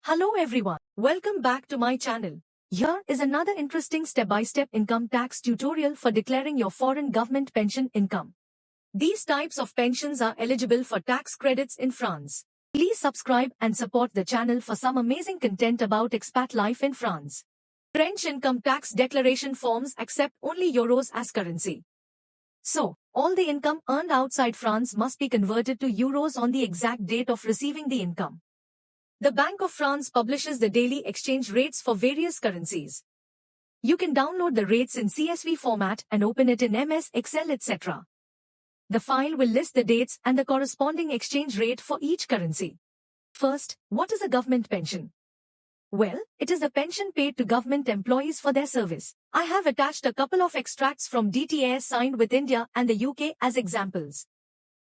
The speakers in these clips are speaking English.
Hello everyone, welcome back to my channel. Here is another interesting step-by-step income tax tutorial for declaring your foreign government pension income. These types of pensions are eligible for tax credits in France. Please subscribe and support the channel for some amazing content about expat life in France. French income tax declaration forms accept only euros as currency. So, all the income earned outside France must be converted to euros on the exact date of receiving the income. The Bank of France publishes the daily exchange rates for various currencies. You can download the rates in CSV format and open it in MS Excel, etc. The file will list the dates and the corresponding exchange rate for each currency. First, what is a government pension? Well, it is the pension paid to government employees for their service. I have attached a couple of extracts from DTAs signed with India and the UK as examples.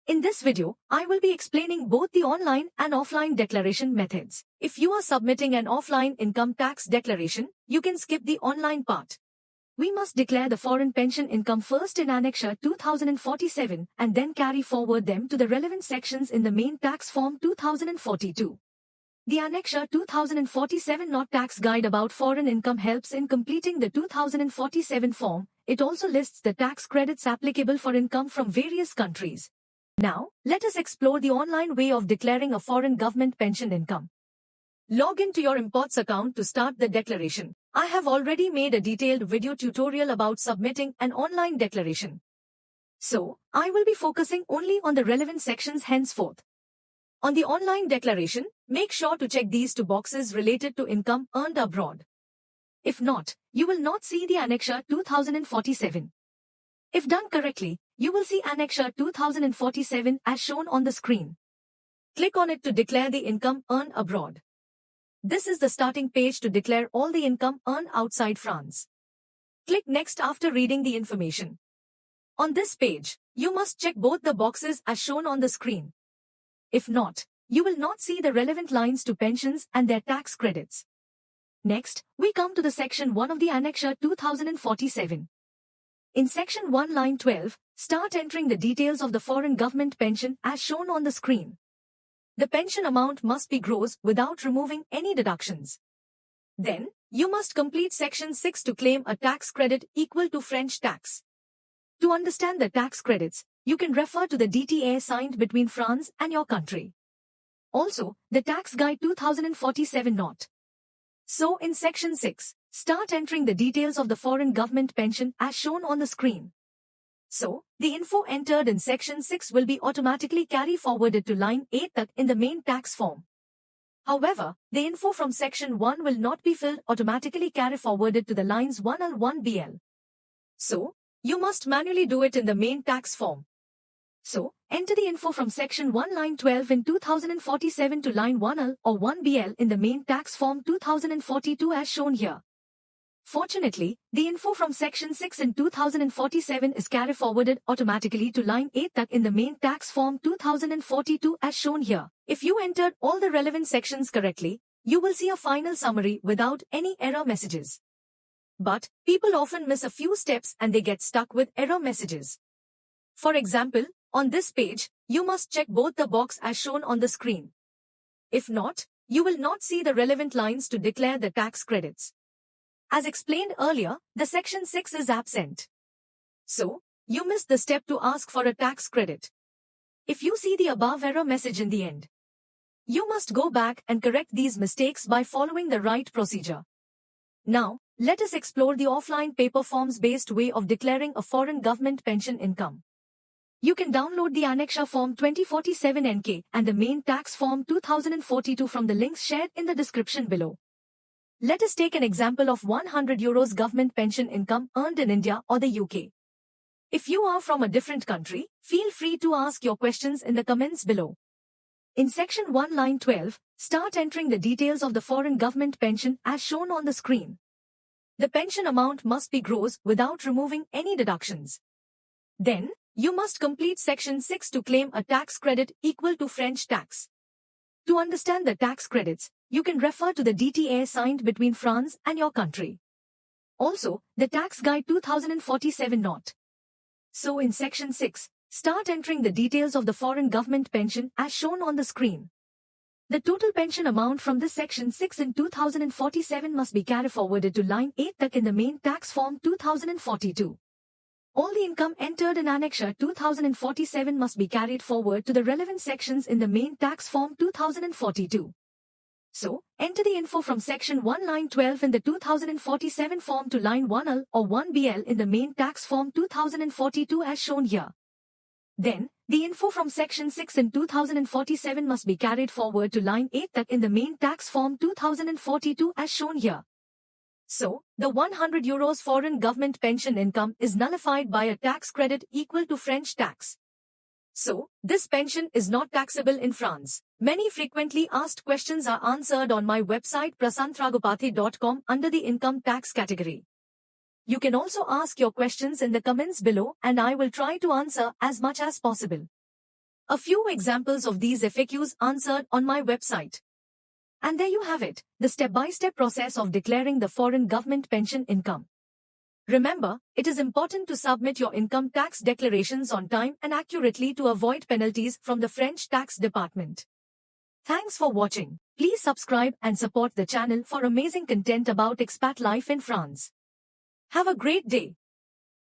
In this video, I will be explaining both the online and offline declaration methods. If you are submitting an offline income tax declaration, you can skip the online part. We must declare the foreign pension income first in Annexure 2047 and then carry forward them to the relevant sections in the main tax form 2042. The Annexure 2047 Not Tax Guide about foreign income helps in completing the 2047 form. It also lists the tax credits applicable for income from various countries. Now, let us explore the online way of declaring a foreign government pension income. Log into your imports account to start the declaration. I have already made a detailed video tutorial about submitting an online declaration. So, I will be focusing only on the relevant sections henceforth. On the online declaration, make sure to check these two boxes related to income earned abroad. If not, you will not see the Annexure 2047. If done correctly, you will see Annexure 2047 as shown on the screen. Click on it to declare the income earned abroad. This is the starting page to declare all the income earned outside France. Click Next after reading the information. On this page, you must check both the boxes as shown on the screen. If not, you will not see the relevant lines to pensions and their tax credits. Next, we come to the section 1 of the Annexure 2047. In section 1 line 12, start entering the details of the foreign government pension as shown on the screen. The pension amount must be gross without removing any deductions. Then, you must complete section 6 to claim a tax credit equal to French tax. To understand the tax credits, you can refer to the DTA signed between France and your country. Also, the Tax Guide 2047 Not. So in section 6, start entering the details of the foreign government pension as shown on the screen. So, the info entered in section 6 will be automatically carry forwarded to line 8 in the main tax form. However, the info from section 1 will not be filled automatically carry forwarded to the lines 1L 1BL. So, you must manually do it in the main tax form. So, enter the info from section 1 line 12 in 2047 to line 1L or 1BL in the main tax form 2042 as shown here. Fortunately, the info from section 6 in 2047 is carry forwarded automatically to line 8 in the main tax form 2042 as shown here. If you entered all the relevant sections correctly, you will see a final summary without any error messages. But, people often miss a few steps and they get stuck with error messages. For example, on this page, you must check both the box as shown on the screen. If not, you will not see the relevant lines to declare the tax credits. As explained earlier, the section 6 is absent. So, you missed the step to ask for a tax credit. If you see the above error message in the end, you must go back and correct these mistakes by following the right procedure. Now, let us explore the offline paper forms-based way of declaring a foreign government pension income. You can download the Annexure Form 2047 NK and the main tax form 2042 from the links shared in the description below. Let us take an example of 100 euros government pension income earned in India or the UK. If you are from a different country, feel free to ask your questions in the comments below. In section 1 line 12, start entering the details of the foreign government pension as shown on the screen. The pension amount must be gross without removing any deductions. Then, you must complete section 6 to claim a tax credit equal to French tax. To understand the tax credits, you can refer to the DTA signed between France and your country. Also, the Tax Guide 2047 Not. So in section 6, start entering the details of the foreign government pension as shown on the screen. The total pension amount from this Section 6 in 2047 must be carried forwarded to line 8 in the main tax form 2042. All the income entered in Annexure 2047 must be carried forward to the relevant sections in the main tax form 2042. So, enter the info from Section 1 line 12 in the 2047 form to line 1L or 1BL in the main tax form 2042 as shown here. Then, the info from Section 6 in 2047 must be carried forward to line 8 in the main tax form 2042 as shown here. So, the €100 foreign government pension income is nullified by a tax credit equal to French tax. So, this pension is not taxable in France. Many frequently asked questions are answered on my website prasantragopathy.com under the income tax category. You can also ask your questions in the comments below and I will try to answer as much as possible. A few examples of these FAQs answered on my website. And there you have it, the step-by-step process of declaring the foreign government pension income. Remember, it is important to submit your income tax declarations on time and accurately to avoid penalties from the French tax department. Thanks for watching. Please subscribe and support the channel for amazing content about expat life in France. Have a great day.